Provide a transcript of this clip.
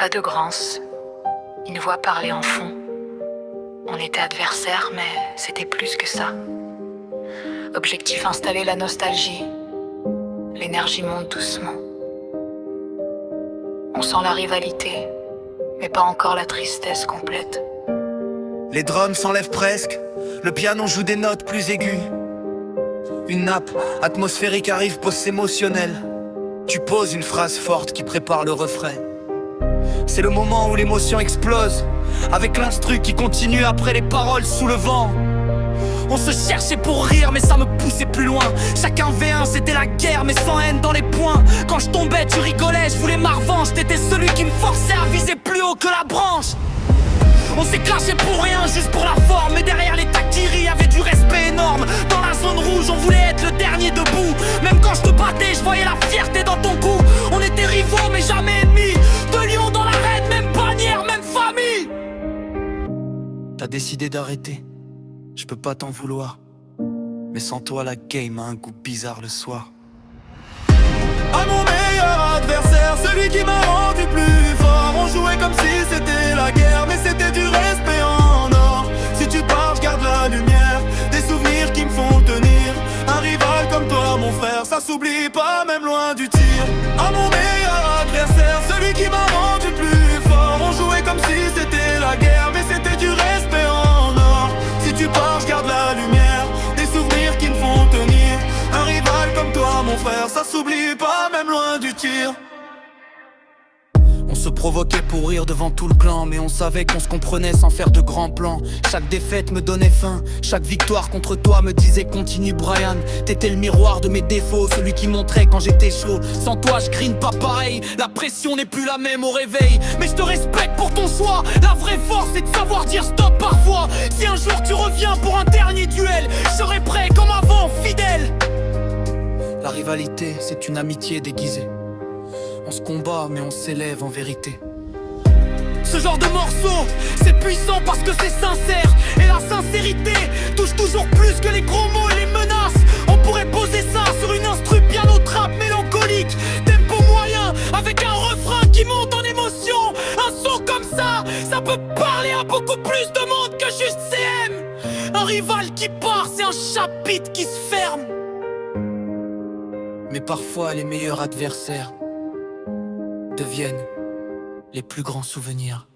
Pas de grance, une voix parlait en fond. On était adversaires, mais c'était plus que ça. Objectif installer la nostalgie. L'énergie monte doucement. On sent la rivalité, mais pas encore la tristesse complète. Les drums s'enlèvent presque, le piano joue des notes plus aiguës. Une nappe atmosphérique arrive, pause émotionnelle. Tu poses une phrase forte qui prépare le refrain. C'est le moment où l'émotion explose, avec l'instru qui continue après les paroles sous le vent. On se cherchait pour rire mais ça me poussait plus loin. Chacun V1 c'était la guerre mais sans haine dans les poings. Quand je tombais tu rigolais, je voulais ma revanche. T'étais celui qui me forçait à viser plus haut que la branche. On s'est clashé pour rien, juste pour la forme. Mais derrière les taquiris y'avait du respect énorme. Dans la zone rouge on voulait être le dernier debout. Même quand je te battais je voyais la fierté dans ton cou. On était rivaux mais jamais ennemis. De lions dans l'arène, même bannière, même famille. T'as décidé d'arrêter, je peux pas t'en vouloir. Mais sans toi la game a un goût bizarre le soir. À mon meilleur adversaire, celui qui m'a rendu plus fort. On jouait comme si c'était la guerre, mais c'était du respect en or. Si tu pars, je garde la lumière, des souvenirs qui me font tenir. Un rival comme toi mon frère, ça s'oublie pas même loin du tir. À mon meilleur adversaire, celui qui m'a rendu plus fort. On jouait comme si c'était la guerre, mais c'était du respect en or. Si tu pars, je garde la lumière, des souvenirs qui me font tenir. Un rival comme toi mon frère, ça s'oublie pas même loin du tir. On se provoquait pour rire devant tout le clan, mais on savait qu'on se comprenait sans faire de grands plans. Chaque défaite me donnait faim, chaque victoire contre toi me disait continue Brian. T'étais le miroir de mes défauts, celui qui montrait quand j'étais chaud. Sans toi je grine pas pareil, la pression n'est plus la même au réveil. Mais je te respecte pour ton choix, la vraie force c'est de savoir dire stop parfois. Si un jour tu reviens pour un dernier duel, je serai prêt comme avant, fidèle. La rivalité c'est une amitié déguisée. On se combat mais on s'élève en vérité. Ce genre de morceau, c'est puissant parce que c'est sincère. Et la sincérité touche toujours plus que les gros mots et les menaces. On pourrait poser ça sur une instru piano trap mélancolique. Tempo moyen avec un refrain qui monte en émotion. Un son comme ça, ça peut parler à beaucoup plus de monde que juste CM. Un rival qui part, c'est un chapitre qui se ferme. Mais parfois les meilleurs adversaires deviennent les plus grands souvenirs.